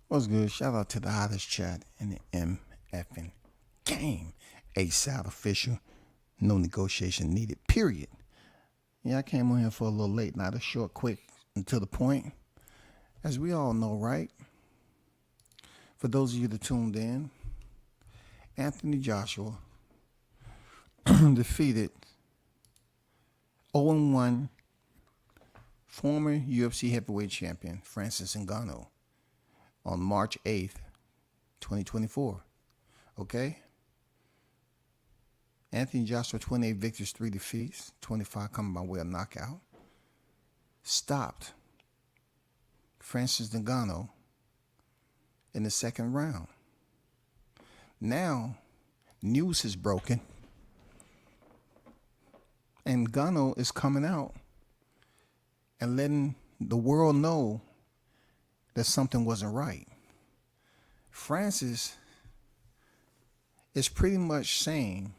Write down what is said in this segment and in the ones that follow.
What's good? Shout out to the hottest chat in the MFing game. A-Side official. No negotiation needed, period. Yeah, I came on here for a little late, not a short, quick, and to the point. As we all know, right? For those of you that tuned in, Anthony Joshua defeated 0-1 former UFC heavyweight champion Francis Ngannou on March 8th, 2024. Okay? Anthony Joshua, 28 victories, 3 defeats, 25 coming by way of knockout. Stopped Francis Ngannou in the second round. Now, news is broken, and Ngannou is coming out and letting the world know that something wasn't right. Francis is pretty much saying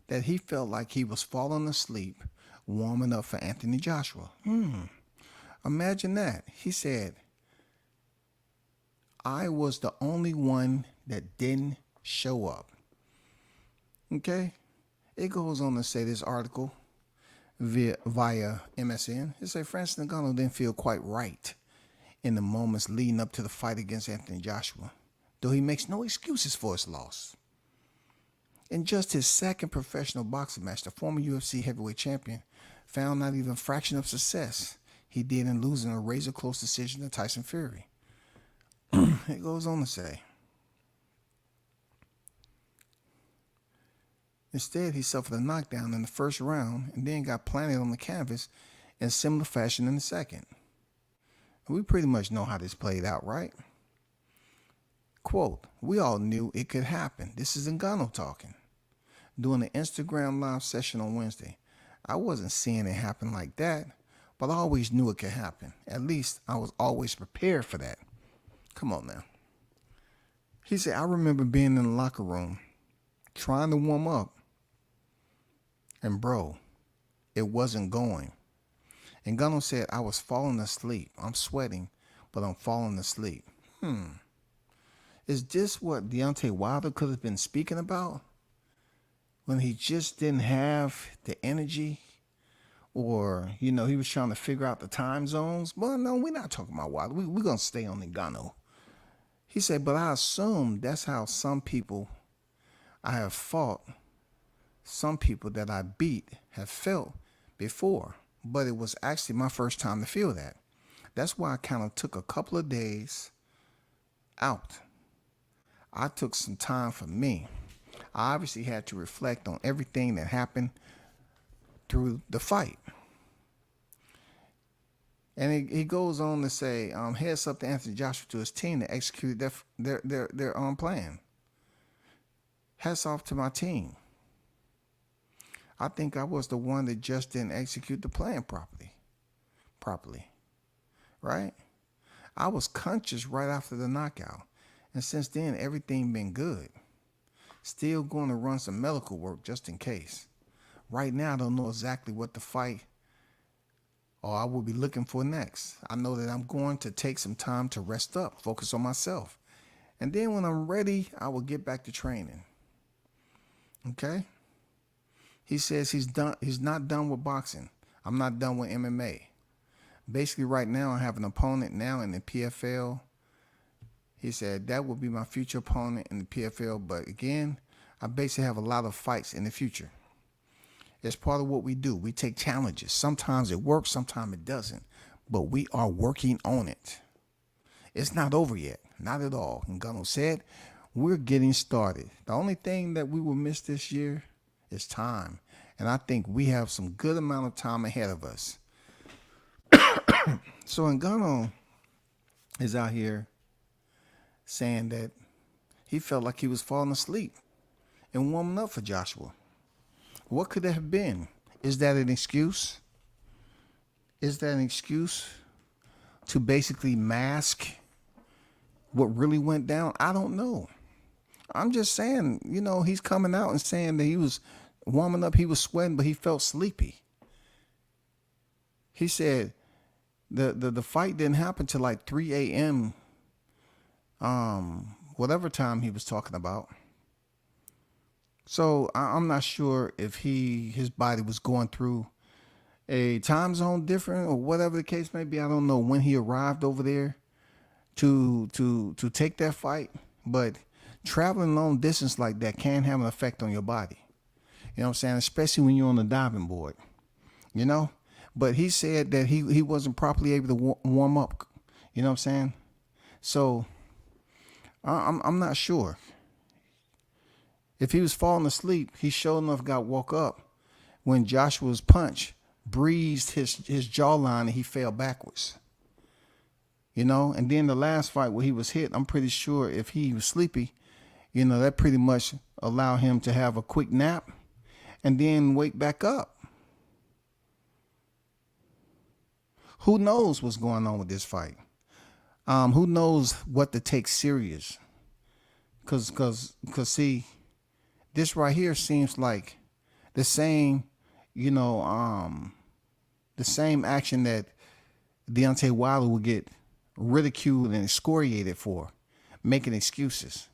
that he felt like he was falling asleep warming up for Anthony Joshua. Imagine that. He said, I was the only one that didn't show up. Okay? It goes on to say, this article via MSN, it said Francis Ngannou didn't feel quite right in the moments leading up to the fight against Anthony Joshua, though he makes no excuses for his loss. In just his second professional boxing match, the former UFC heavyweight champion found not even a fraction of success he did in losing a razor-close decision to Tyson Fury. It goes on to say, instead, he suffered a knockdown in the first round and then got planted on the canvas in similar fashion in the second. We pretty much know how this played out, right? Quote, we all knew it could happen. This is Ngannou talking. During the Instagram live session on Wednesday, I wasn't seeing it happen like that, but I always knew it could happen. At least I was always prepared for that. Come on now. He said, I remember being in the locker room, trying to warm up, and bro, it wasn't going. And Ngannou said, I was falling asleep. I'm sweating, but I'm falling asleep. Is this what Deontay Wilder could have been speaking about? When he just didn't have the energy? Or, he was trying to figure out the time zones? Well, no, we're not talking about Wilder. We're going to stay on Ngannou. He said, but I assume that's how some people I have fought, some people that I beat have felt before. But it was actually my first time to feel that. That's why I kind of took a couple of days out. I took some time for me. I obviously had to reflect on everything that happened through the fight. And he goes on to say, heads up to Anthony Joshua to his team to execute their plan. Hats off to my team. I think I was the one that just didn't execute the plan properly, right? I was conscious right after the knockout, and since then, everything been good. Still going to run some medical work just in case. Right now, I don't know exactly what to fight or I will be looking for next. I know that I'm going to take some time to rest up, focus on myself. And then when I'm ready, I will get back to training. Okay? He says he's not done with boxing. I'm not done with MMA. Basically, right now, I have an opponent now in the PFL. He said that will be my future opponent in the PFL. But again, I basically have a lot of fights in the future. It's part of what we do. We take challenges. Sometimes it works, sometimes it doesn't. But we are working on it. It's not over yet. Not at all. Ngannou said, we're getting started. The only thing that we will miss this year is time. And I think we have some good amount of time ahead of us. So Ngannou is out here saying that he felt like he was falling asleep and warming up for Joshua. What could that have been? Is that an excuse? Is that an excuse to basically mask what really went down? I don't know. I'm just saying, he's coming out and saying that he was warming up, he was sweating, but he felt sleepy. He said the fight didn't happen till like 3 a.m. whatever time he was talking about. So I'm not sure if his body was going through a time zone different or whatever the case may be. I don't know when he arrived over there to take that fight, but traveling long distance like that can have an effect on your body. You know what I'm saying? Especially when you're on the diving board. You know, but he said that he wasn't properly able to warm up. You know what I'm saying? So I'm not sure if he was falling asleep. He sure enough got woke up when Joshua's punch breezed his jawline and he fell backwards. You know, and then the last fight where he was hit, I'm pretty sure if he was sleepy, you know, that pretty much allowed him to have a quick nap and then wake back up. Who knows what's going on with this fight? Who knows what to take serious? Cause see, this right here seems like the same, you know, the same action that Deontay Wilder would get ridiculed and excoriated for, making excuses,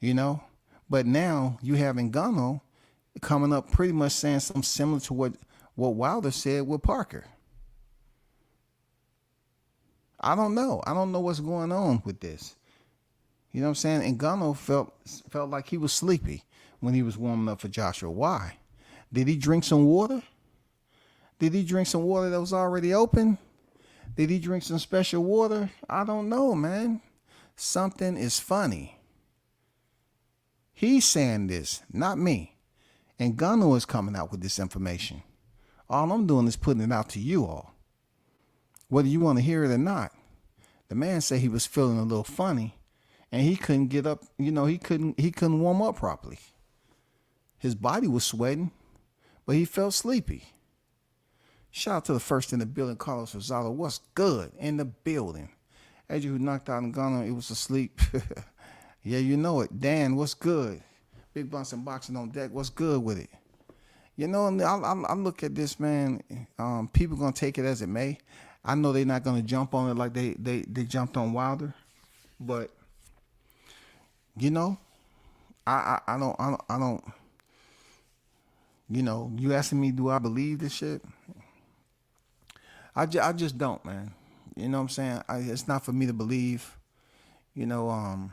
you know. But now you have Ngannou coming up pretty much saying something similar to what Wilder said with Parker. I don't know. I don't know what's going on with this. You know what I'm saying? And Ngannou felt like he was sleepy when he was warming up for Joshua. Why? Did he drink some water? Did he drink some water that was already open? Did he drink some special water? I don't know, man. Something is funny. He's saying this, not me. And Ngannou is coming out with this information. All I'm doing is putting it out to you all, whether you want to hear it or not. The man said he was feeling a little funny and he couldn't get up. You know, he couldn't warm up properly. His body was sweating, but he felt sleepy. Shout out to the first in the building, Carlos Rosado. What's good in the building? As you who knocked out Ngannou, it was asleep. Yeah, you know it. Dan, what's good? Big Bunsen Boxing on deck. What's good with it? You know, I look at this, man. People gonna take it as it may. I know they're not gonna jump on it like they jumped on Wilder, but you know, I don't. You know, you asking me, do I believe this shit? I just don't, man. You know what I'm saying? It's not for me to believe. You know,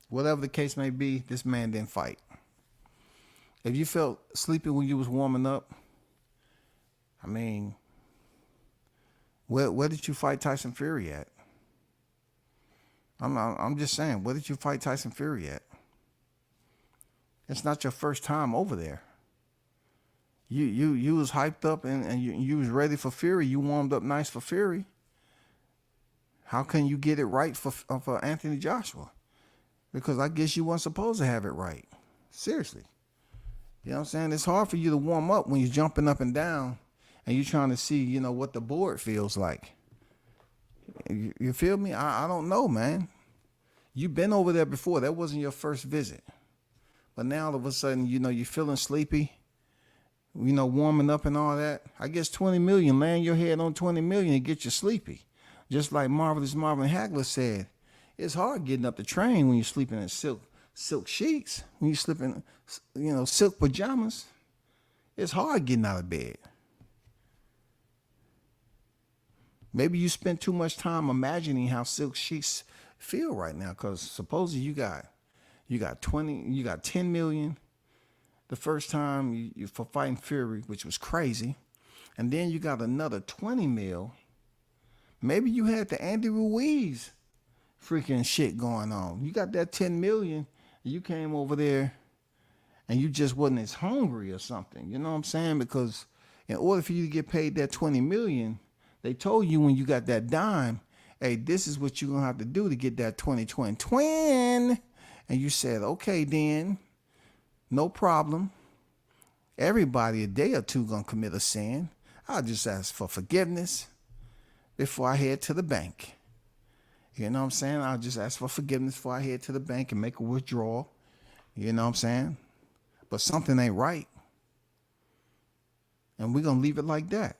whatever the case may be, this man didn't fight. If you felt sleepy when you was warming up, I mean, where did you fight Tyson Fury at? I'm just saying, where did you fight Tyson Fury at? It's not your first time over there. You was hyped up and you was ready for Fury. You warmed up nice for Fury. How can you get it right for Anthony Joshua? Because I guess you weren't supposed to have it right. Seriously. You know what I'm saying? It's hard for you to warm up when you're jumping up and down and you're trying to see, you know, what the board feels like. You feel me? I don't know, man. You've been over there before. That wasn't your first visit. But now all of a sudden, you know, you're feeling sleepy, you know, warming up and all that. I guess 20 million, laying your head on 20 million and get you sleepy. Just like Marvelous Marvin Hagler said, it's hard getting up the train when you're sleeping in silk sheets, when you're sleeping, you know, silk pajamas. It's hard getting out of bed. Maybe you spent too much time imagining how silk sheets feel right now, because supposedly you got 10 million the first time you for fighting Fury, which was crazy, and then you got another 20 mil. Maybe you had the Andy Ruiz freaking shit going on. You got that 10 million, and you came over there and you just wasn't as hungry or something. You know what I'm saying? Because in order for you to get paid that 20 million, they told you when you got that dime, hey, this is what you're going to have to do to get that 2020 twin. And you said, okay, then, no problem. Everybody a day or two going to commit a sin. I'll just ask for forgiveness before I head to the bank. You know what I'm saying? I'll just ask for forgiveness before I head to the bank and make a withdrawal. You know what I'm saying? But something ain't right. And we're going to leave it like that.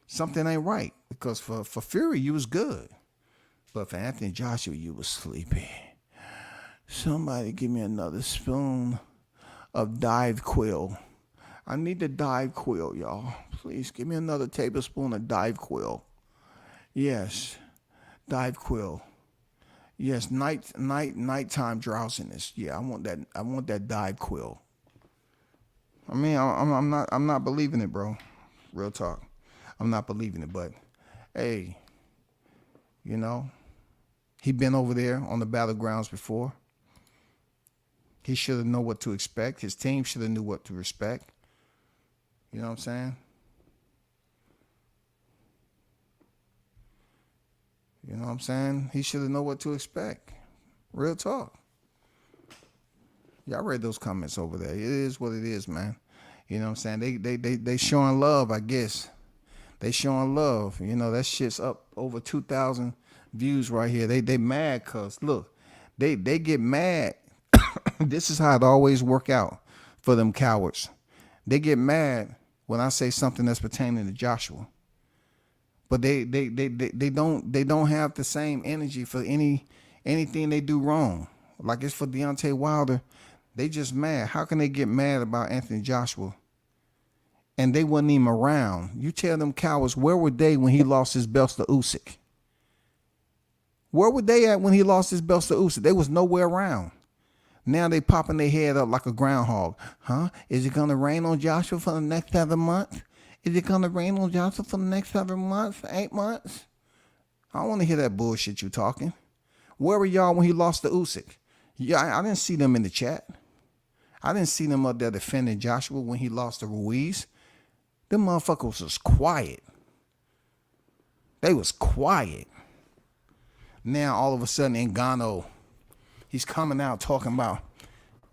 Something ain't right. Because for Fury, you was good. But for Anthony Joshua, you was sleepy. Somebody give me another spoon of Dive Quill. I need the Dive Quill, y'all. Please give me another tablespoon of Dive Quill. Yes, Dive Quill. Yes, nighttime drowsiness. Yeah, I want that. I want that Dive Quill. I mean, I'm not believing it, bro. Real talk. I'm not believing it, but hey, you know, he been over there on the battlegrounds before. He should have known what to expect. His team should have knew what to respect. You know what I'm saying? You know what I'm saying? He should have known what to expect. Real talk. Y'all read those comments over there. It is what it is, man. You know what I'm saying? They showing love, I guess. They showing love. You know, that shit's up over 2,000 views right here. They mad cause look, they get mad. This is how it always work out for them cowards. They get mad when I say something that's pertaining to Joshua. But they don't have the same energy for anything they do wrong. Like it's for Deontay Wilder. They just mad. How can they get mad about Anthony Joshua? And they wasn't even around. You tell them cowards, where were they when he lost his belts to Usyk? Where were they at when he lost his belts to Usyk? They was nowhere around. Now they popping their head up like a groundhog. Huh? Is it going to rain on Joshua for the next 7 months? Is it going to rain on Joshua for the next 7 months, 8 months? I don't want to hear that bullshit you talking. Where were y'all when he lost to Usyk? Yeah, I didn't see them in the chat. I didn't see them up there defending Joshua when he lost to Ruiz. Them motherfuckers was quiet. They was quiet. Now all of a sudden Ngannou, he's coming out talking about,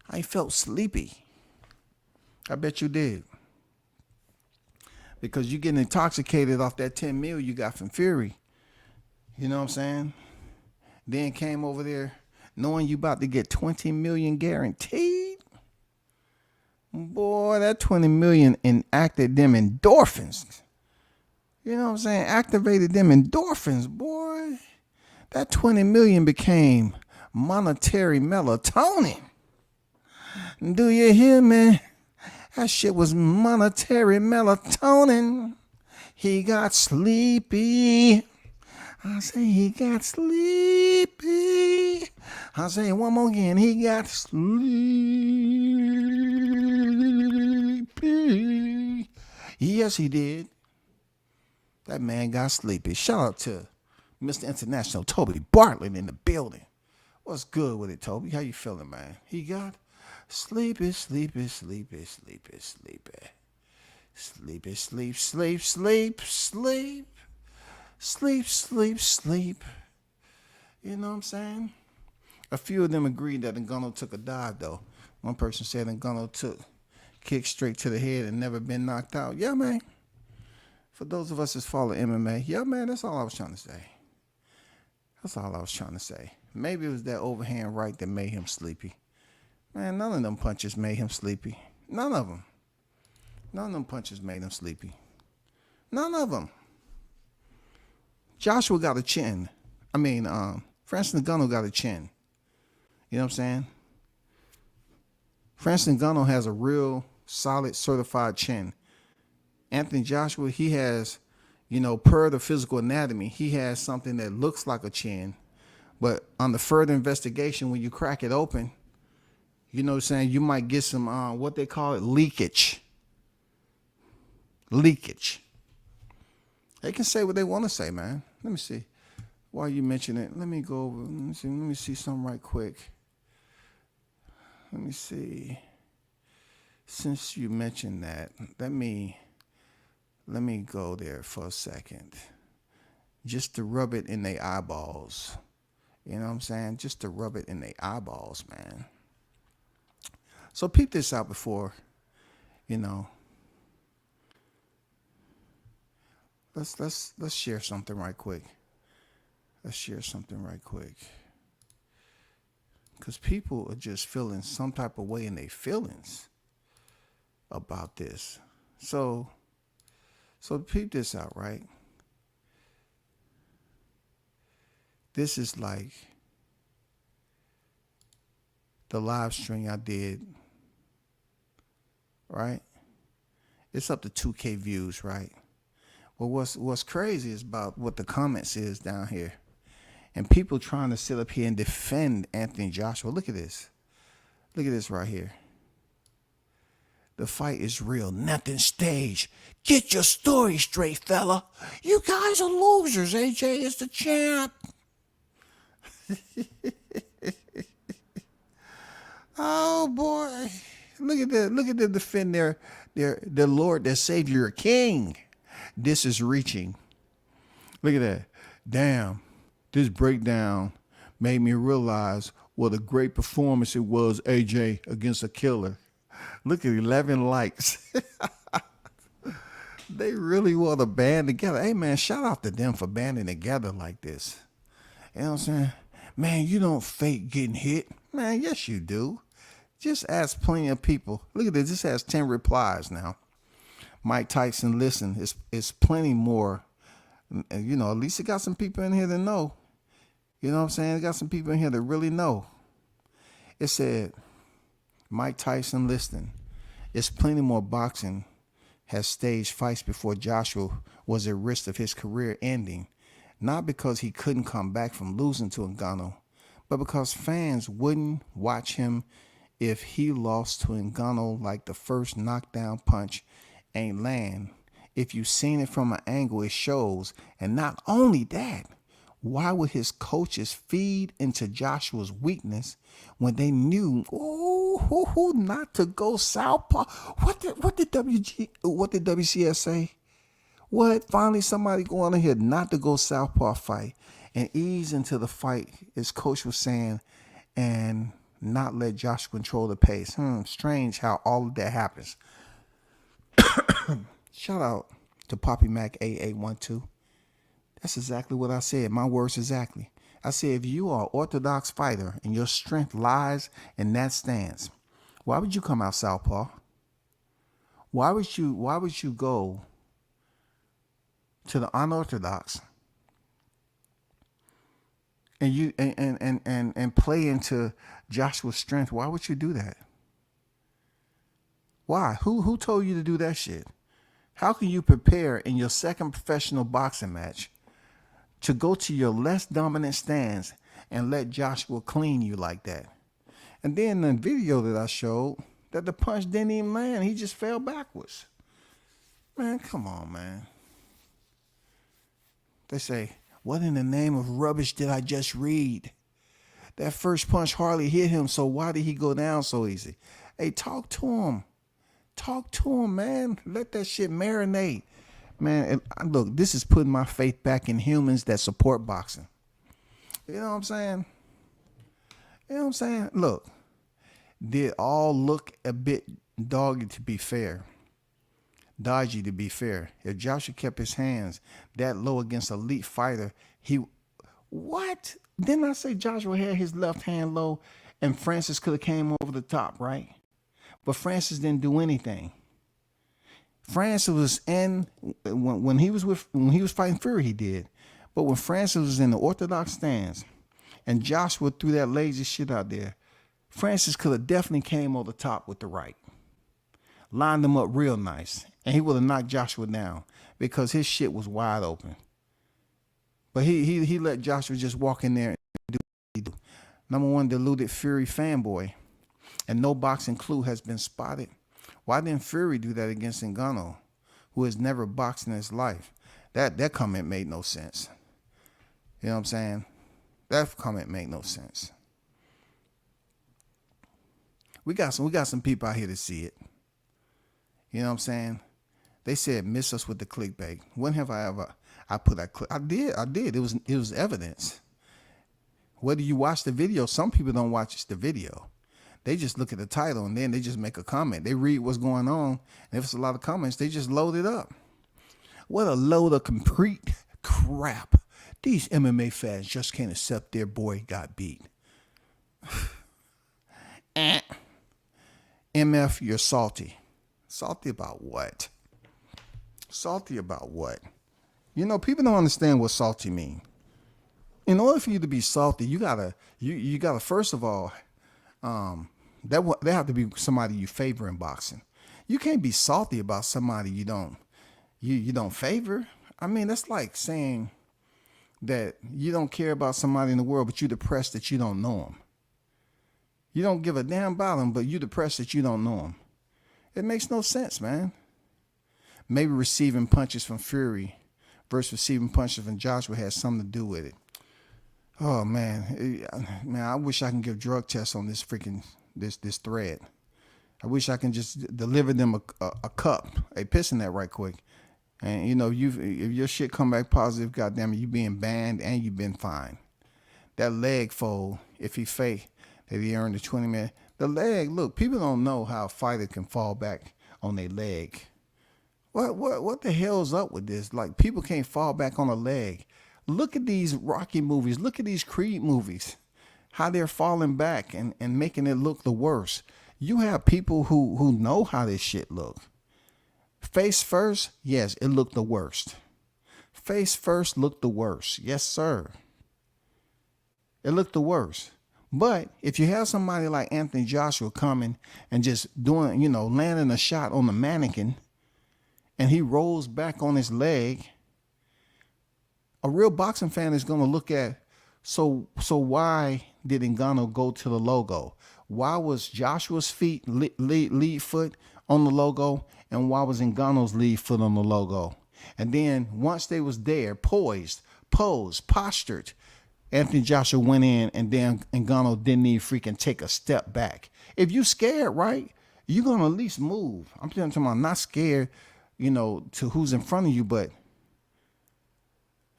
I felt sleepy. I bet you did. Because you getting intoxicated off that 10 mil you got from Fury. You know what I'm saying? Then came over there knowing you about to get 20 million guaranteed. Boy, that 20 million enacted them endorphins. You know what I'm saying? Activated them endorphins, boy. That 20 million became monetary melatonin. Do you hear me? That shit was monetary melatonin. He got sleepy. I say he got sleepy. I say one more again. He got sleepy. Yes, he did. That man got sleepy. Shout out to Mr. International Toby Bartlett in the building. What's good with it, Toby? How you feeling, man? He got sleepy, sleepy, sleepy, sleepy, sleepy. Sleepy, sleep, sleep, sleep, sleep. Sleep, sleep, sleep. You know what I'm saying? A few of them agreed that Ngannou took a dive, though. One person said Ngannou took kick straight to the head and never been knocked out. Yeah, man. For those of us that follow MMA, yeah, man, that's all I was trying to say. That's all I was trying to say. Maybe it was that overhand right that made him sleepy. Man, none of them punches made him sleepy. None of them. None of them punches made him sleepy. None of them. Joshua got a chin. Francis Ngannou got a chin. You know what I'm saying? Francis Ngannou has a real solid certified chin. Anthony Joshua, he has, per the physical anatomy, he has something that looks like a chin. But on the further investigation, when you crack it open, you know what I'm saying, you might get some, what they call it, leakage. Leakage. They can say what they want to say, man. Let me see. While you mention it, let me go over. Let me see something right quick. Let me see. Since you mentioned that, let me go there for a second. Just to rub it in their eyeballs. You know what I'm saying? Just to rub it in their eyeballs, man. So peep this out before, Let's share something right quick. Let's share something right quick. Because people are just feeling some type of way in their feelings about this. So peep this out, right? This is like the live stream I did, right? It's up to 2K views, right? But what's crazy is about what the comments is down here. And people trying to sit up here and defend Anthony Joshua. Look at this. Look at this right here. The fight is real, nothing staged. Get your story straight, fella. You guys are losers. AJ is the champ. Oh boy. Look at that. Look at them defend their Lord, their Savior, King. This is reaching. Look at that. Damn. This breakdown made me realize what a great performance it was, AJ, against a killer. Look at 11 likes. They really want to band together. Hey, man, shout out to them for banding together like this. You know what I'm saying? Man, you don't fake getting hit. Man, yes, you do. Just ask plenty of people. Look at this. This has 10 replies now. Mike Tyson, listen, it's plenty more. You know, at least it got some people in here that know. You know what I'm saying? It got some people in here that really know. It said, Mike Tyson, listen, it's plenty more boxing has staged fights before Joshua was at risk of his career ending. Not because he couldn't come back from losing to Ngannou, but because fans wouldn't watch him if he lost to Ngannou like the first knockdown punch ain't land. If you've seen it from an angle, it shows. And not only that, why would his coaches feed into Joshua's weakness when they knew, not to go southpaw? What did WCS say? What? Finally, somebody going on here not to go southpaw fight and ease into the fight, his coach was saying, and not let Joshua control the pace. Strange how all of that happens. Shout out to Poppy Mac AA12. That's exactly what I said. My words exactly. I said, if you are an orthodox fighter and your strength lies in that stance, why would you come out southpaw? Why would you go to the unorthodox and you and play into Joshua's strength? Why would you do that? Why? Who told you to do that shit? How can you prepare in your second professional boxing match to go to your less dominant stance and let Joshua clean you like that? And then the video that I showed, that the punch didn't even land. He just fell backwards. Man, come on, man. They say, what in the name of rubbish did I just read? That first punch hardly hit him, so why did he go down so easy? Hey, talk to him. Talk to him, man. Let that shit marinate. Man, look, this is putting my faith back in humans that support boxing. You know what I'm saying? You know what I'm saying? Look, did all look a bit dodgy to be fair. If Joshua kept his hands that low against an elite fighter, what? Didn't I say Joshua had his left hand low and Francis could have came over the top, right? But Francis didn't do anything. Francis was in when he was fighting Fury, he did. But when Francis was in the orthodox stance and Joshua threw that lazy shit out there, Francis could have definitely came over the top with the right. Lined him up real nice. And he would have knocked Joshua down because his shit was wide open. But he let Joshua just walk in there and do what he do. Number one, deluded Fury fanboy. And no boxing clue has been spotted. Why didn't Fury do that against Ngannou, who has never boxed in his life? That comment made no sense. You know what I'm saying? That comment made no sense. We got some people out here to see it. You know what I'm saying? They said miss us with the clickbait. When have I put that click? I did. It was evidence. Whether you watch the video, some people don't watch the video. They just look at the title and then they just make a comment. They read what's going on. And if it's a lot of comments, they just load it up. What a load of complete crap. These MMA fans just can't accept their boy got beat. MF, you're salty. Salty about what? Salty about what? You know, people don't understand what salty mean. In order for you to be salty, you gotta first of all, they have to be somebody you favor in boxing. You can't be salty about somebody you don't favor. I mean, that's like saying that you don't care about somebody in the world, but you're depressed that you don't know them. You don't give a damn about them, but you're depressed that you don't know them. It makes no sense, man. Maybe receiving punches from Fury versus receiving punches from Joshua has something to do with it. Oh man, man, I wish I can give drug tests on this freaking this thread. I wish I can just deliver them a cup. Hey, pissing that right quick. And if your shit come back positive, goddamn it, you being banned and you been fined. That leg fold, if he fake that he earned the 20 minute. The leg, look, people don't know how a fighter can fall back on their leg. What the hell's up with this? Like, people can't fall back on a leg. Look at these Rocky movies. Look at these Creed movies. How they're falling back and making it look the worst. You have people who know how this shit look. Face first, yes, it looked the worst. Face first looked the worst. Yes, sir. It looked the worst. But if you have somebody like Anthony Joshua coming and just doing, landing a shot on the mannequin and he rolls back on his leg, a real boxing fan is going to look at, so why did Ngannou go to the logo? Why was Joshua's lead foot on the logo, and why was Ngannou's lead foot on the logo? And then once they was there, posed, postured, Anthony Joshua went in, and then Ngannou didn't even freaking take a step back. If you scared, right, you're going to at least move. I'm talking about not scared, to who's in front of you, but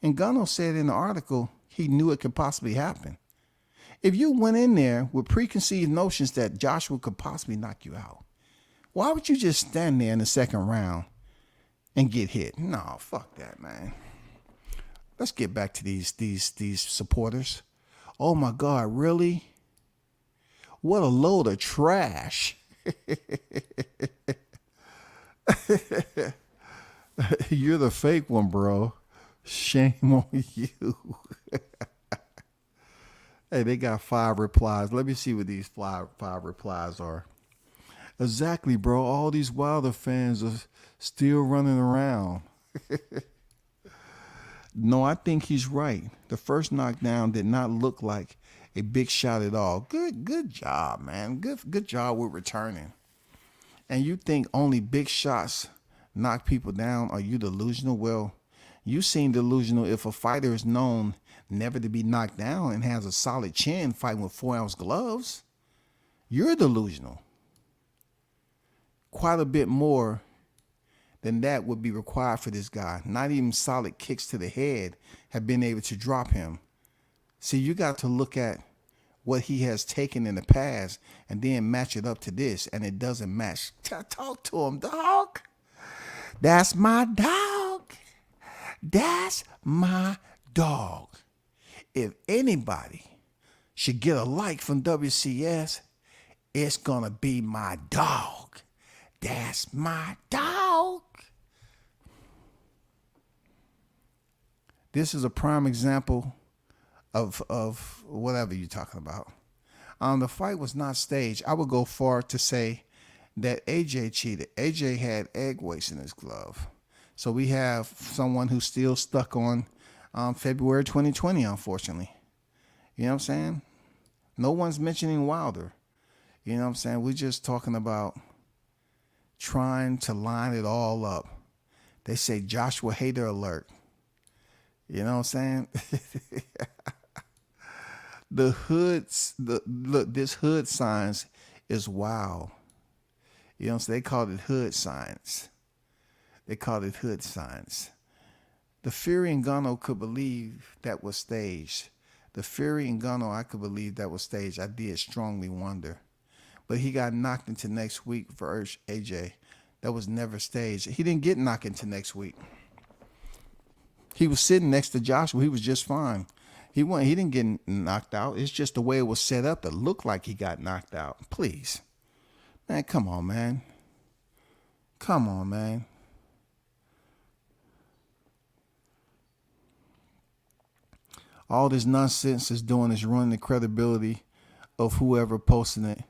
Ngannou said in the article he knew it could possibly happen. If you went in there with preconceived notions that Joshua could possibly knock you out, why would you just stand there in the second round and get hit? No, fuck that, man. Let's get back to these supporters. Oh my God, really? What a load of trash. You're the fake one, bro. Shame on you. Hey, they got 5 replies. Let me see what these five replies are. Exactly, bro. All these Wilder fans are still running around. No, I think he's right. The first knockdown did not look like a big shot at all. Good job, man. Good job with returning. And you think only big shots knock people down? Are you delusional? Well, you seem delusional if a fighter is known never to be knocked down and has a solid chin fighting with 4-ounce gloves. You're delusional. Quite a bit more than that would be required for this guy. Not even solid kicks to the head have been able to drop him. See, you got to look at what he has taken in the past and then match it up to this, and it doesn't match. Talk to him, dog. That's my dog. That's my dog. If anybody should get a like from WCS, it's gonna be my dog. That's my dog. This is a prime example of whatever you're talking about. The fight was not staged. I would go far to say that AJ cheated. AJ had egg waste in his glove. So we have someone who's still stuck on February 2020, unfortunately. You know what I'm saying? No one's mentioning Wilder. You know what I'm saying? We're just talking about trying to line it all up. They say Joshua hater alert. You know what I'm saying? The hoods, look, this hood signs is wild. You know what I'm saying? They called it hood signs. They called it hood signs. The Fury and Ngannou could believe that was staged. The Fury and Ngannou, I could believe that was staged. I did strongly wonder. But he got knocked into next week for AJ. That was never staged. He didn't get knocked into next week. He was sitting next to Joshua. He was just fine. He didn't get knocked out. It's just the way it was set up that looked like he got knocked out. Please. Man, come on, man. Come on, man. All this nonsense is doing is ruining the credibility of whoever posting it.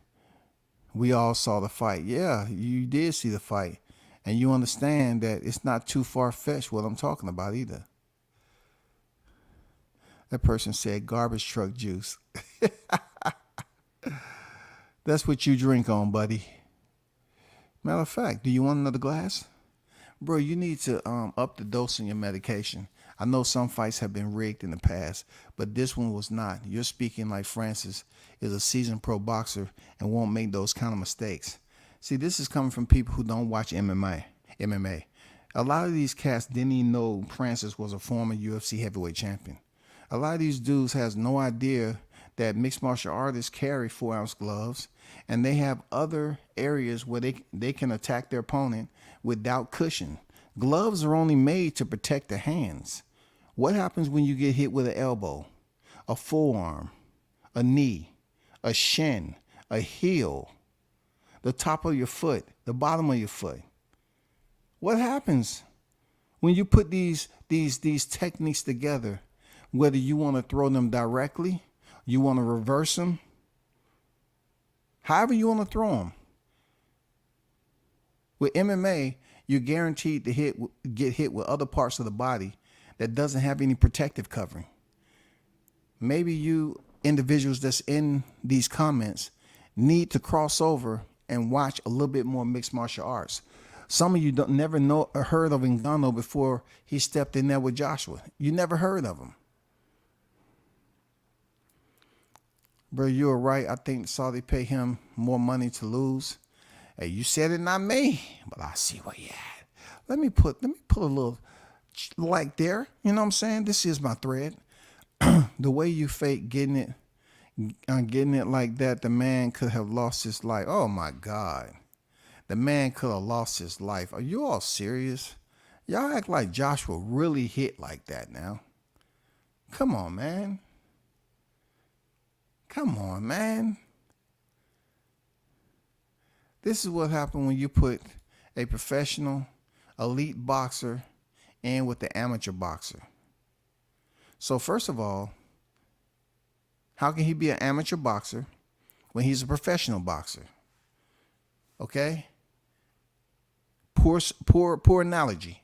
We all saw the fight. Yeah, you did see the fight. And you understand that it's not too far-fetched what I'm talking about either. That person said garbage truck juice. That's what you drink on, buddy. Matter of fact, do you want another glass? Bro, you need to up the dose in your medication. I know some fights have been rigged in the past, but this one was not. You're speaking like Francis is a seasoned pro boxer and won't make those kind of mistakes. See, this is coming from people who don't watch MMA. A lot of these cats didn't even know Francis was a former UFC heavyweight champion. A lot of these dudes has no idea that mixed martial artists carry 4-ounce gloves, and they have other areas where they can attack their opponent without cushion. Gloves are only made to protect the hands. What happens when you get hit with an elbow, a forearm, a knee, a shin, a heel, the top of your foot, the bottom of your foot? What happens when you put these techniques together? Whether you want to throw them directly, you want to reverse them, however you want to throw them. With MMA, you're guaranteed to get hit with other parts of the body that doesn't have any protective covering. Maybe you individuals that's in these comments need to cross over and watch a little bit more mixed martial arts. Some of you never heard of Ngannou before he stepped in there with Joshua. You never heard of him. Bro, you were right. I think Saudi pay him more money to lose. Hey, you said it, not me, but I see where you at. Let me put a little like there. You know what I'm saying? This is my thread. The way you fake getting it like that, the man could have lost his life. Oh my God. The man could have lost his life. Are you all serious? Y'all act like Joshua really hit like that now. Come on, man. Come on, man. This is what happened when you put a professional, elite boxer in with the amateur boxer. So first of all, how can he be an amateur boxer when he's a professional boxer? Okay? Poor analogy.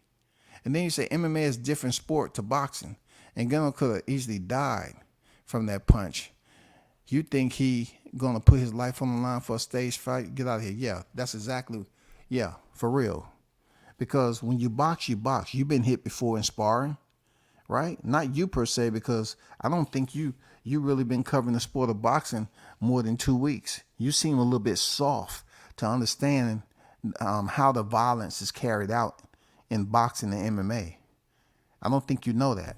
And then you say MMA is a different sport to boxing. And Ngannou could have easily died from that punch. You think he gonna put his life on the line for a stage fight? Get out of here. Yeah, that's exactly, yeah, for real. Because when you box, you box. You've been hit before in sparring, right? Not you per se, because I don't think you really been covering the sport of boxing more than 2 weeks. You seem a little bit soft to understand how the violence is carried out in boxing and MMA. I don't think you know that.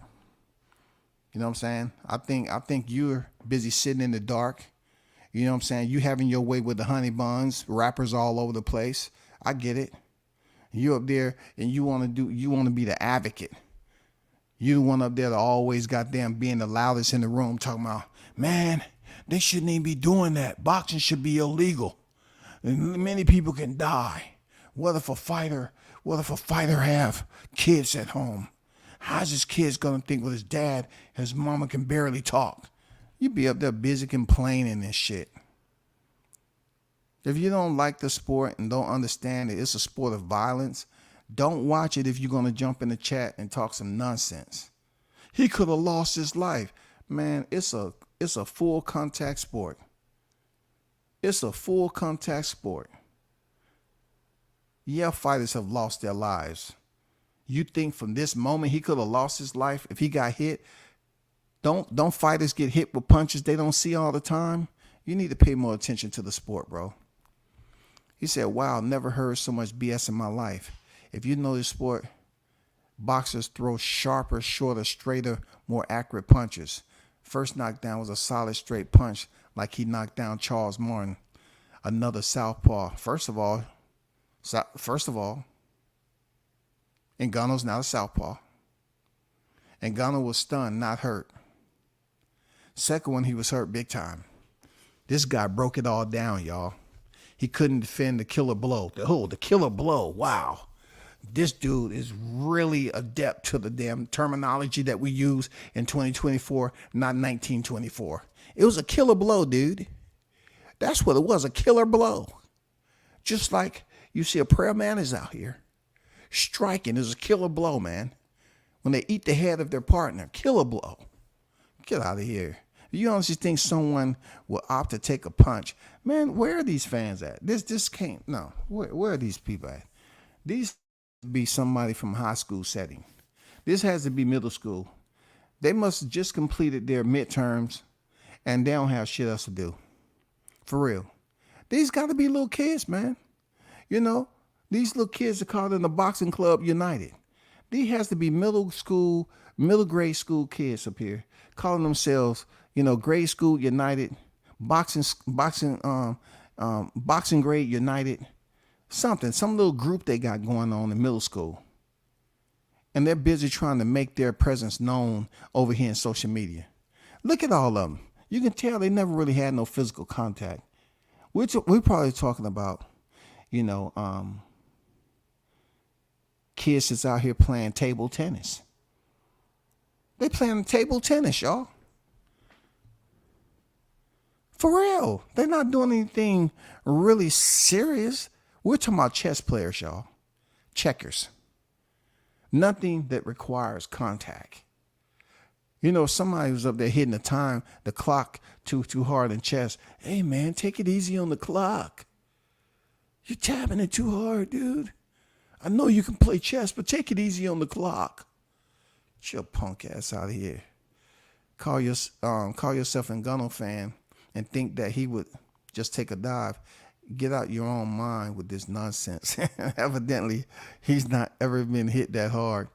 You know what I'm saying? I think you're busy sitting in the dark. You know what I'm saying? You having your way with the honey buns, rappers all over the place. I get it. You up there and you want to be the advocate. You the one up there that always goddamn being the loudest in the room talking about, man, they shouldn't even be doing that. Boxing should be illegal. And many people can die. What if a fighter have kids at home? How's his kids gonna think with his dad, his mama can barely talk? You be up there busy complaining and shit. If you don't like the sport and don't understand it, it's a sport of violence, don't watch it if you're gonna jump in the chat and talk some nonsense. He could have lost his life. Man, it's a full contact sport. It's a full contact sport. Yeah, fighters have lost their lives. You think from this moment he could have lost his life if he got hit? Don't fighters get hit with punches they don't see all the time? You need to pay more attention to the sport, bro. He said, wow, never heard so much BS in my life. If you know this sport, boxers throw sharper, shorter, straighter, more accurate punches. First knockdown was a solid straight punch like he knocked down Charles Martin, another southpaw. First of all, Ngannou's not a southpaw. Ngannou was stunned, not hurt. Second one, he was hurt big time. This guy broke it all down, y'all. He couldn't defend the killer blow. The killer blow, wow. This dude is really adept to the damn terminology that we use in 2024, not 1924. It was a killer blow, dude. That's what it was, a killer blow. Just like you see a prayer man is out here striking is a killer blow, man. When they eat the head of their partner, killer blow. Get out of here. You honestly think someone will opt to take a punch? Man, where are these fans at? This can't, no. Where are these people at? These be somebody from high school setting. This has to be middle school. They must have just completed their midterms and they don't have shit else to do. For real. These got to be little kids, man. You know, these little kids are called in the boxing club United. These has to be middle grade school kids up here calling themselves, grade school United, boxing grade United, some little group they got going on in middle school. And they're busy trying to make their presence known over here in social media. Look at all of them. You can tell they never really had no physical contact. We're probably talking about, kids that's out here playing table tennis. They playing table tennis, y'all. For real. They're not doing anything really serious. We're talking about chess players, y'all. Checkers. Nothing that requires contact. Somebody was up there hitting the clock too hard in chess. Hey, man, take it easy on the clock. You're tapping it too hard, dude. I know you can play chess, but take it easy on the clock. Get your punk ass out of here. Call yourself a Ngannou fan and think that he would just take a dive. Get out your own mind with this nonsense. Evidently, he's not ever been hit that hard.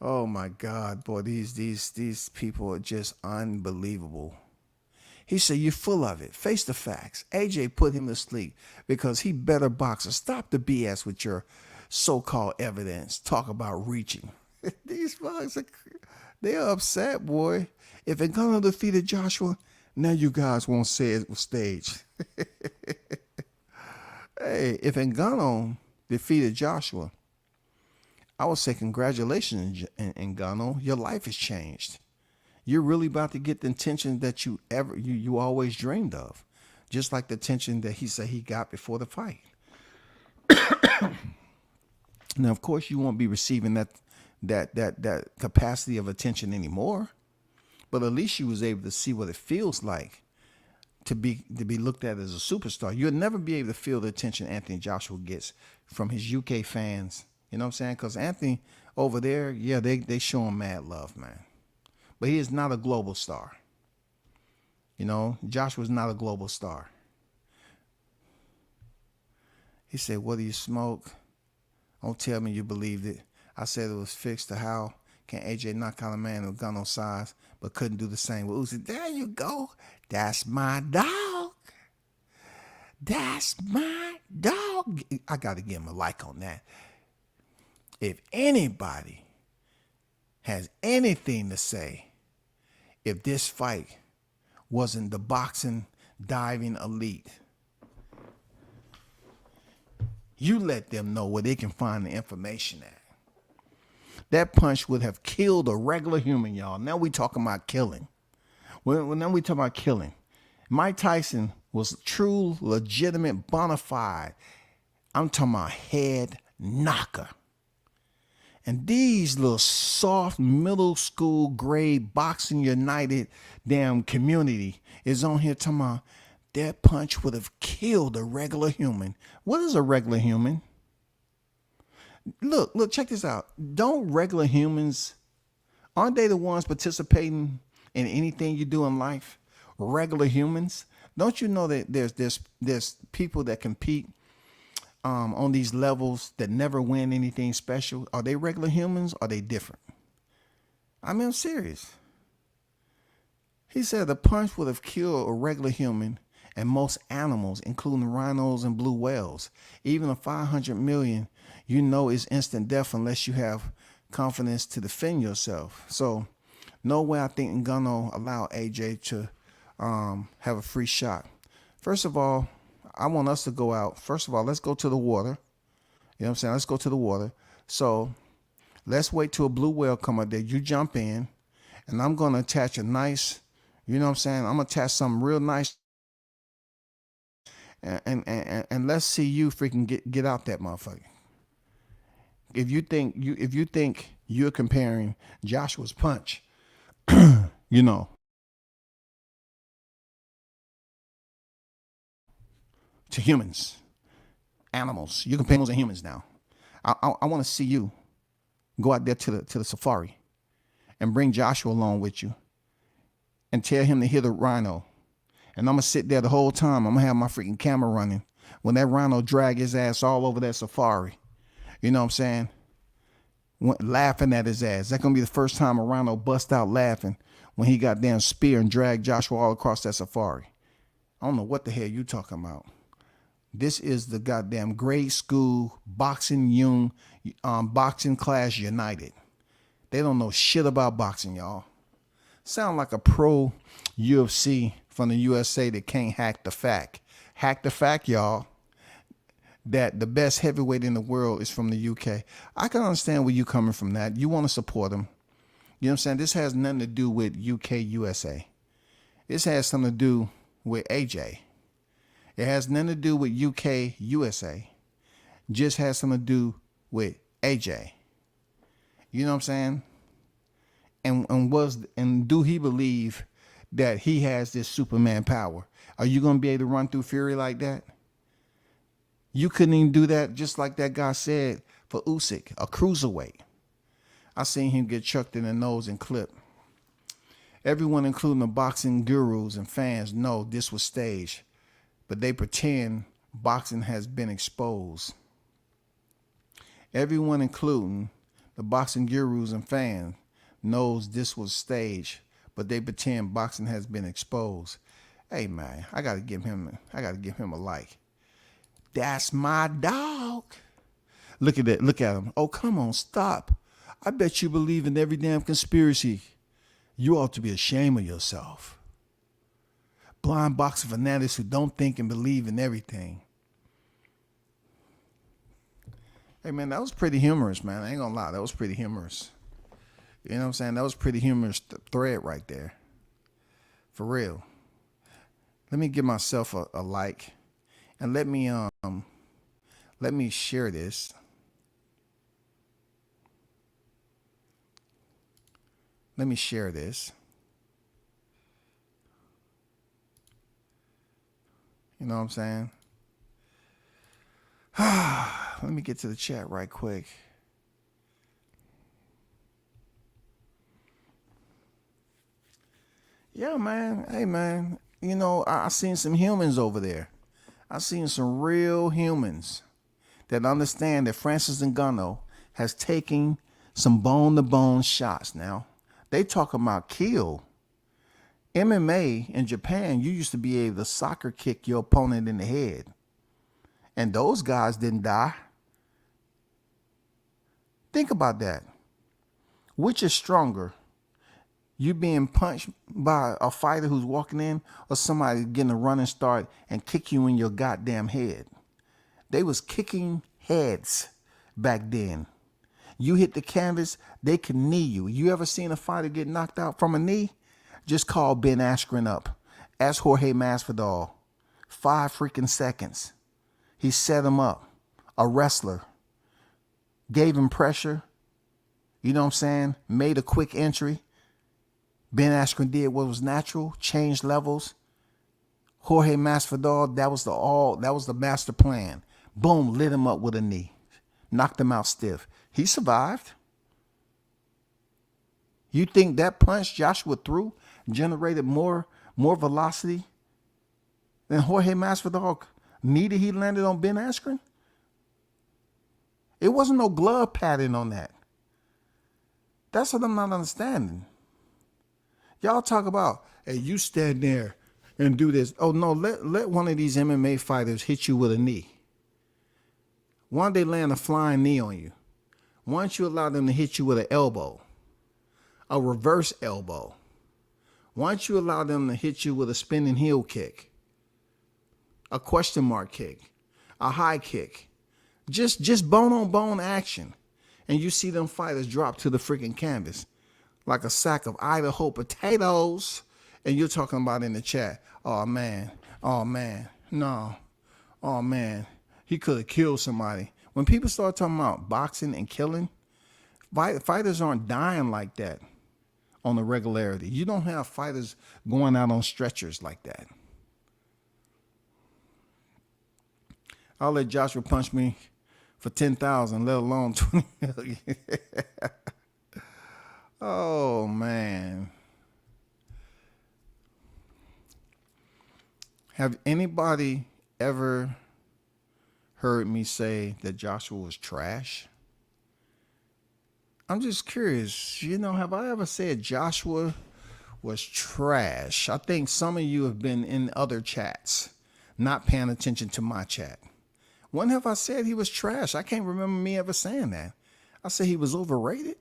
Oh my God, boy, these people are just unbelievable. He said, you're full of it. Face the facts. AJ put him to sleep because he better boxer. Stop the BS with your so-called evidence. Talk about reaching. These bugs they're upset, boy. If Ngannou defeated Joshua, now you guys won't say it was staged. Hey, if Ngannou defeated Joshua, I would say congratulations, Ngannou. Your life has changed. You're really about to get the attention that you always dreamed of, just like the attention that he said he got before the fight. Now, of course, you won't be receiving that capacity of attention anymore, but at least you was able to see what it feels like to be looked at as a superstar. You'll never be able to feel the attention Anthony Joshua gets from his UK fans. You know what I'm saying? Because Anthony over there, yeah, they show him mad love, man. But he is not a global star. Joshua's not a global star. He said, what do you smoke? Don't tell me you believed it. I said it was fixed to how can AJ knock out a man with gun on size, but couldn't do the same with Uzi. There you go. That's my dog. That's my dog. I got to give him a like on that. If anybody has anything to say, if this fight wasn't the boxing diving elite, you let them know where they can find the information at. That punch would have killed a regular human, y'all. Now we talking about killing. Now we talking about killing. Mike Tyson was true, legitimate, bona fide. I'm talking about head knocker. And these little soft middle school grade boxing united damn community is on here talking about that punch would have killed a regular human. What is a regular human? Look, check this out. Don't regular humans, aren't they the ones participating in anything you do in life? Regular humans. Don't you know that there's people that compete on these levels that never win anything special? Are they regular humans? Or are they different? I mean, I'm serious. He said the punch would have killed a regular human and most animals, including rhinos and blue whales. Even a 500 million, is instant death unless you have confidence to defend yourself. So no way I think Ngannou allow AJ to have a free shot. First of all, I want us to go out. First of all, let's go to the water. You know what I'm saying? Let's go to the water. So let's wait till a blue whale come up there. You jump in, and I'm gonna attach a nice, you know what I'm saying? I'm gonna attach something real nice, and let's see you freaking get out that motherfucker. If you think you're comparing Joshua's punch, you know, to humans, animals, you compare animals and humans now. I want to see you go out there to the safari and bring Joshua along with you and tell him to hit a rhino. And I'm gonna sit there the whole time. I'm gonna have my freaking camera running when that rhino drag his ass all over that safari. You know what I'm saying? Laughing at his ass. That's gonna be the first time a rhino bust out laughing when he got damn spear and dragged Joshua all across that safari. I don't know what the hell you talking about. This is the goddamn grade school boxing class united. They don't know shit about boxing, y'all. Sound like a pro UFC from the USA that can't hack the fact. Hack the fact, y'all, that the best heavyweight in the world is from the UK. I can understand where you coming from that. You want to support them. You know what I'm saying? This has nothing to do with UK USA. This has something to do with AJ. It has nothing to do with UK USA. Just has something to do with AJ. You know what I'm saying? And do he believe that he has this Superman power? Are you gonna be able to run through Fury like that? You couldn't even do that, just like that guy said for Usyk, a cruiserweight. I seen him get chucked in the nose and clipped. Everyone, including the boxing gurus and fans, know this was staged, but they pretend boxing has been exposed. Everyone, including the boxing gurus and fans, knows this was staged, but they pretend boxing has been exposed. Hey man, I gotta give him a like. That's my dog. Look at that. Look at him. Oh, come on, stop. I bet you believe in every damn conspiracy. You ought to be ashamed of yourself. Blind boxing fanatics who don't think and believe in everything. Hey man, that was pretty humorous, man. I ain't gonna lie, that was pretty humorous. You know what I'm saying? That was pretty humorous thread right there. For real. Let me give myself a like, and let me share this. Let me share this. You know what I'm saying? Let me get to the chat right quick. Yeah, man. Hey, man. You know, I seen some humans over there. I seen some real humans that understand that Francis Ngannou has taken some bone-to-bone shots now. They talk about kill. MMA in Japan, you used to be able to soccer kick your opponent in the head. And those guys didn't die. Think about that. Which is stronger? You being punched by a fighter who's walking in, or somebody getting a running start and kick you in your goddamn head? They was kicking heads back then. You hit the canvas, they can knee you. You ever seen a fighter get knocked out from a knee? Just call Ben Askren up. Ask Jorge Masvidal. 5 freaking seconds. He set him up. A wrestler. Gave him pressure. You know what I'm saying? Made a quick entry. Ben Askren did what was natural. Changed levels. Jorge Masvidal, that was the master plan. Boom, lit him up with a knee. Knocked him out stiff. He survived. You think that punch Joshua threw generated more velocity than Jorge Masvidal knee that he landed on Ben Askren? It wasn't no glove padding on that. That's what I'm not understanding. Y'all talk about, hey, you stand there and do this. Oh no, let one of these MMA fighters hit you with a knee. Why don't they land a flying knee on you? Why don't you allow them to hit you with an elbow? A reverse elbow. Why don't you allow them to hit you with a spinning heel kick? A question mark kick. A high kick. Just bone on bone action. and you see them fighters drop to the freaking canvas like a sack of Idaho potatoes, and you're talking about in the chat, oh man, no, oh man, he could have killed somebody. When people start talking about boxing and killing, fighters aren't dying like that on a regularity. You don't have fighters going out on stretchers like that. I'll let Joshua punch me for 10,000, let alone 20 million. Oh man. Have anybody ever heard me say that Joshua was trash? I'm just curious, have I ever said Joshua was trash? I think some of you have been in other chats, not paying attention to my chat. When have I said he was trash? I can't remember me ever saying that. I said he was overrated.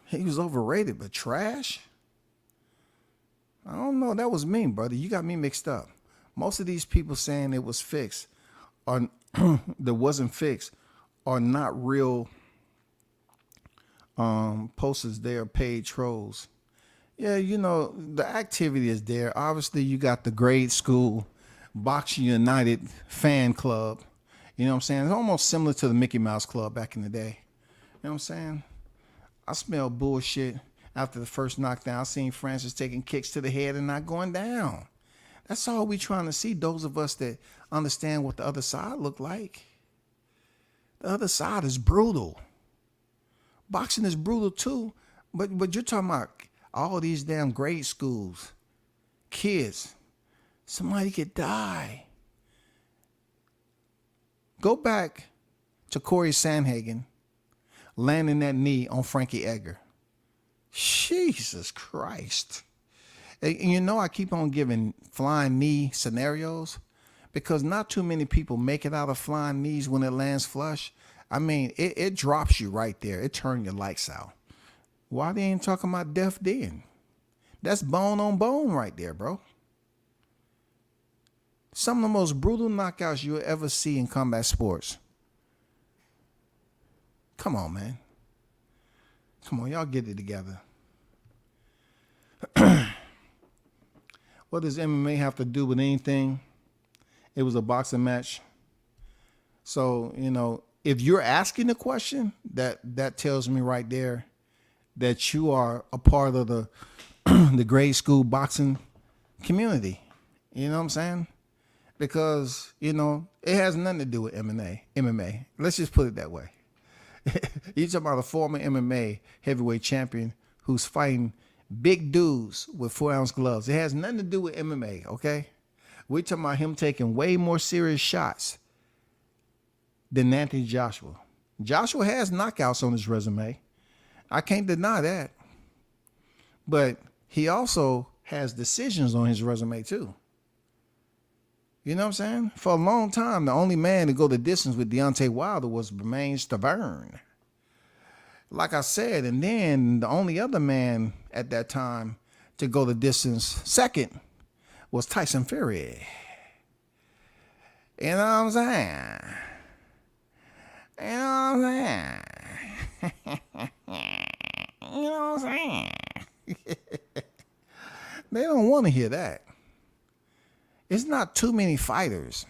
He was overrated, but trash? I don't know. That was me, brother. You got me mixed up. Most of these people saying it was fixed or that wasn't fixed are not real posters. They are paid trolls. Yeah, the activity is there. Obviously, you got the grade school Boxing United fan club. You know what I'm saying? It's almost similar to the Mickey Mouse Club back in the day. You know what I'm saying? I smell bullshit after the first knockdown. I seen Francis taking kicks to the head and not going down. That's all we trying to see, those of us that understand what the other side look like. The other side is brutal. Boxing is brutal too, but you're talking about all these damn grade schools, kids. Somebody could die. Go back to Corey Sandhagen landing that knee on Frankie Edgar. Jesus Christ. And I keep on giving flying knee scenarios because not too many people make it out of flying knees when it lands flush. I mean, it drops you right there. It turns your lights out. Why they ain't talking about death then? That's bone on bone right there, bro. Some of the most brutal knockouts you'll ever see in combat sports. Come on, man. Come on, y'all get it together. What does MMA have to do with anything? It was a boxing match. So, if you're asking the question, that tells me right there that you are a part of the the grade school boxing community. You know what I'm saying? Because, it has nothing to do with MMA. Let's just put it that way. You're talking about a former MMA heavyweight champion who's fighting big dudes with 4-ounce gloves. It has nothing to do with MMA, okay? We're talking about him taking way more serious shots than Anthony Joshua. Joshua has knockouts on his resume. I can't deny that. But he also has decisions on his resume too. You know what I'm saying? For a long time, the only man to go the distance with Deontay Wilder was Bermane Stiverne. Like I said, and then the only other man at that time to go the distance second was Tyson Fury. You know what I'm saying? You know what I'm saying? You know what I'm saying? They don't want to hear that. It's not too many fighters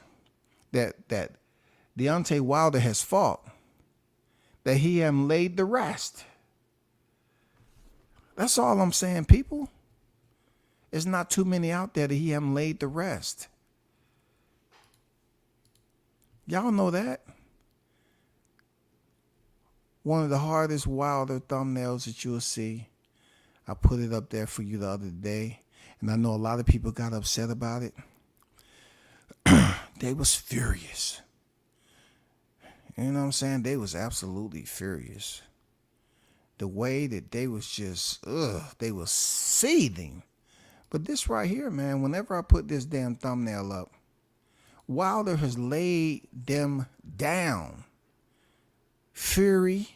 that Deontay Wilder has fought that he haven't laid the rest. That's all I'm saying, people. It's not too many out there that he haven't laid the rest. Y'all know that. One of the hardest Wilder thumbnails that you'll see. I put it up there for you the other day, and I know a lot of people got upset about it. They was furious. You know what I'm saying? They was absolutely furious. The way that they was just, they was seething. But this right here, man, whenever I put this damn thumbnail up, Wilder has laid them down. Fury,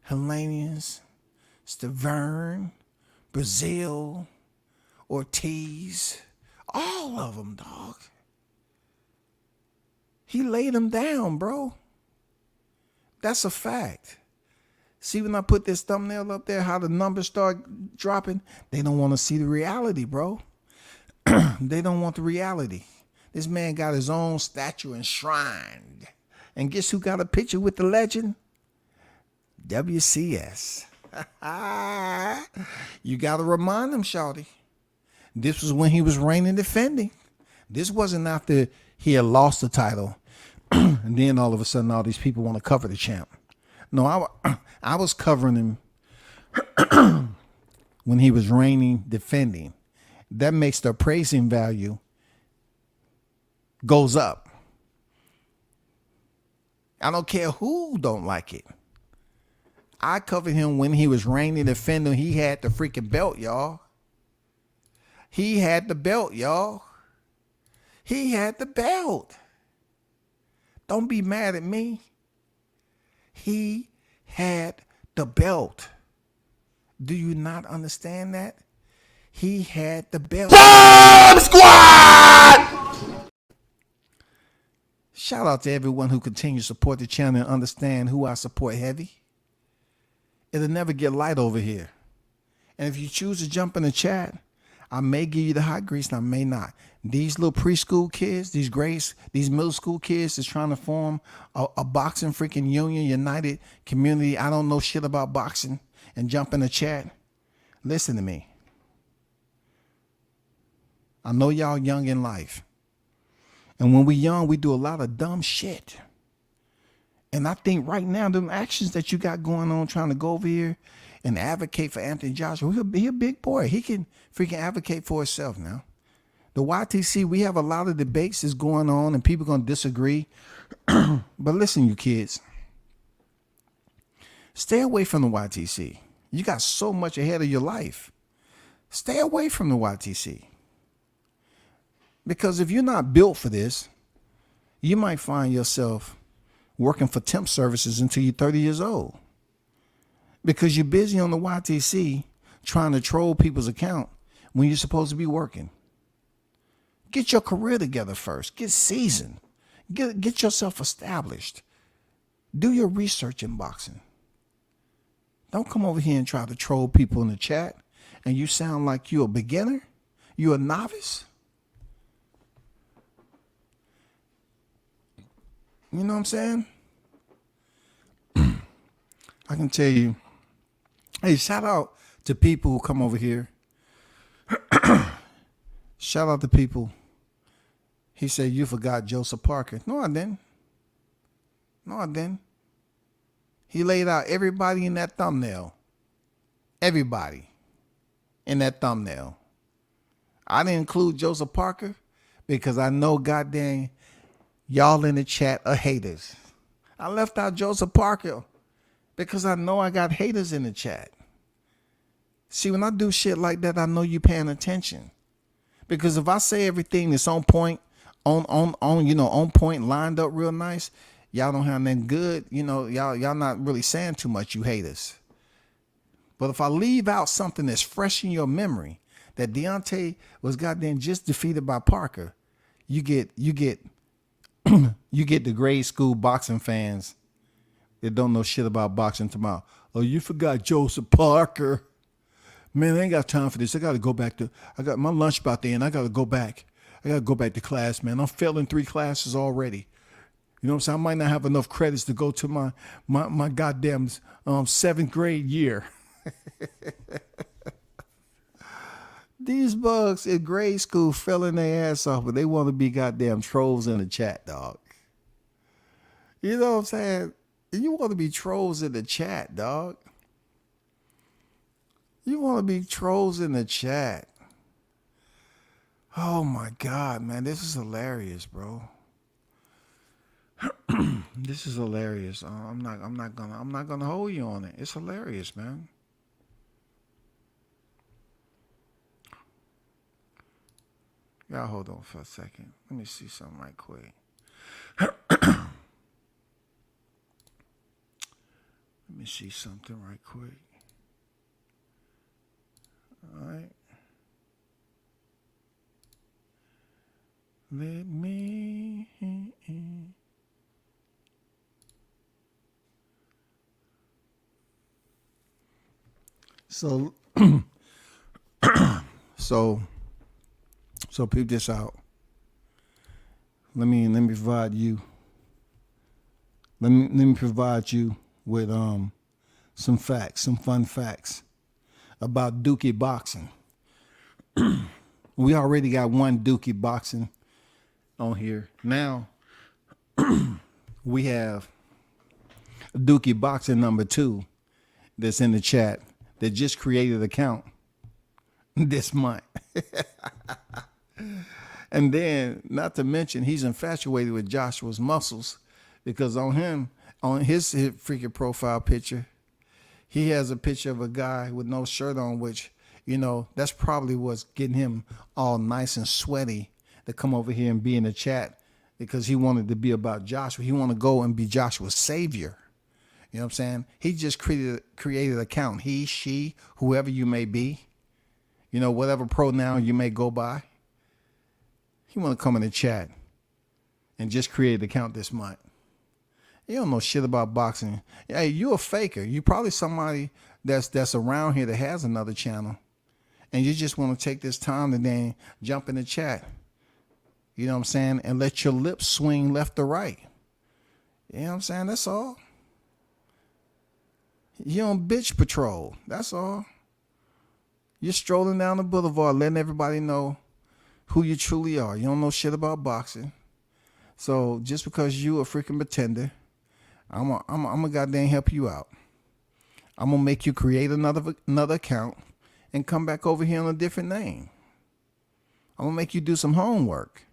Helenius, Stiverne, Brazil, Ortiz, all of them, dog. He laid them down, bro. That's a fact. See, when I put this thumbnail up there, how the numbers start dropping, they don't want to see the reality, bro. They don't want the reality. This man got his own statue enshrined. And guess who got a picture with the legend? WCS. You got to remind him, shawty. This was when he was reigning defending. This wasn't after he had lost the title. And then all of a sudden, all these people want to cover the champ. No, I was covering him when he was reigning defending. That makes the appraising value goes up. I don't care who don't like it. I covered him when he was reigning defending. He had the freaking belt, y'all. He had the belt, y'all. He had the belt. Don't be mad at me. He had the belt. Do you not understand that? He had the belt. Bomb Squad! Shout out to everyone who continues to support the channel and understand who I support heavy. It'll never get light over here. And if you choose to jump in the chat, I may give you the hot grease and I may not. These little preschool kids, these middle school kids is trying to form a boxing freaking union, united community. I don't know shit about boxing and jump in the chat. Listen to me. I know y'all young in life. And when we young, we do a lot of dumb shit. And I think right now, them actions that you got going on trying to go over here and advocate for Anthony Joshua, he a big boy. He can freaking advocate for himself now. The YTC, we have a lot of debates that's going on and people going to disagree. But listen, you kids, stay away from the YTC. You got so much ahead of your life. Stay away from the YTC. Because if you're not built for this, you might find yourself working for temp services until you're 30 years old. Because you're busy on the YTC trying to troll people's account when you're supposed to be working. Get your career together first. Get seasoned. Get yourself established. Do your research in boxing. Don't come over here and try to troll people in the chat and you sound like you're a beginner. You're a novice. You know what I'm saying? I can tell you, hey, shout out to people who come over here. Shout out to people. He said, you forgot Joseph Parker. No, I didn't. No, I didn't. He laid out everybody in that thumbnail. Everybody in that thumbnail. I didn't include Joseph Parker because I know goddamn y'all in the chat are haters. I left out Joseph Parker because I know I got haters in the chat. See, when I do shit like that, I know you paying attention. Because if I say everything that's on point, on point, lined up real nice, y'all don't have nothing good. You know, y'all not really saying too much, you haters. But if I leave out something that's fresh in your memory, that Deontay was goddamn just defeated by Parker, you get you get the grade school boxing fans that don't know shit about boxing tomorrow. Oh, you forgot Joseph Parker. Man, I ain't got time for this. I got to go back to, I got my lunch about to end. I got to go back. I got to go back to class, man. I'm failing 3 classes already. You know what I'm saying? I might not have enough credits to go to my goddamn 7th grade year. These bugs in grade school failing their ass off, but they want to be goddamn trolls in the chat, dog. You know what I'm saying? You want to be trolls in the chat, dog. You want to be trolls in the chat. Oh my God, man. This is hilarious, bro. This is hilarious. I'm not gonna hold you on it. It's hilarious, man. Y'all hold on for a second. Let me see something right quick. Let me see something right quick. All right. Let me. So so so peep this out. Let me provide you. Let me provide you with some facts, some fun facts about Dookie boxing. We already got one Dookie boxing on here. Now we have Dookie boxing number 2 that's in the chat that just created an account this month. And then, not to mention, he's infatuated with Joshua's muscles because on his freaking profile picture, he has a picture of a guy with no shirt on, which, that's probably what's getting him all nice and sweaty to come over here and be in the chat because he wanted to be about Joshua. He wanted to go and be Joshua's savior. You know what I'm saying? He just created an account. He, she, whoever you may be, whatever pronoun you may go by. He want to come in the chat and just create an account this month. You don't know shit about boxing. Hey, you a faker. You probably somebody that's around here that has another channel, and you just want to take this time to then jump in the chat. You know what I'm saying? And let your lips swing left or right. You know what I'm saying? That's all. You on bitch patrol. That's all. You're strolling down the boulevard, letting everybody know who you truly are. You don't know shit about boxing. So just because you a freaking pretender, I'm a goddamn help you out. I'm gonna make you create another account and come back over here on a different name. I'm gonna make you do some homework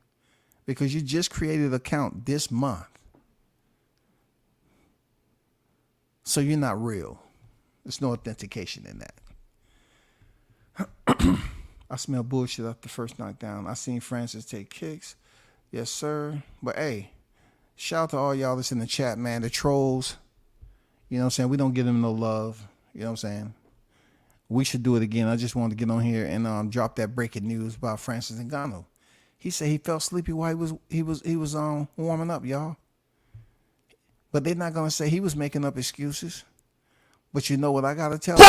because you just created an account this month. So you're not real. There's no authentication in that. I smell bullshit after the first knockdown. I seen Francis take kicks. Yes, sir. But hey, shout out to all y'all that's in the chat, man. The trolls. You know what I'm saying? We don't give them no love. You know what I'm saying? We should do it again. I just wanted to get on here and drop that breaking news about Francis Ngannou. He said he felt sleepy while he was warming up, y'all. But they're not gonna say he was making up excuses. But you know what I gotta tell you?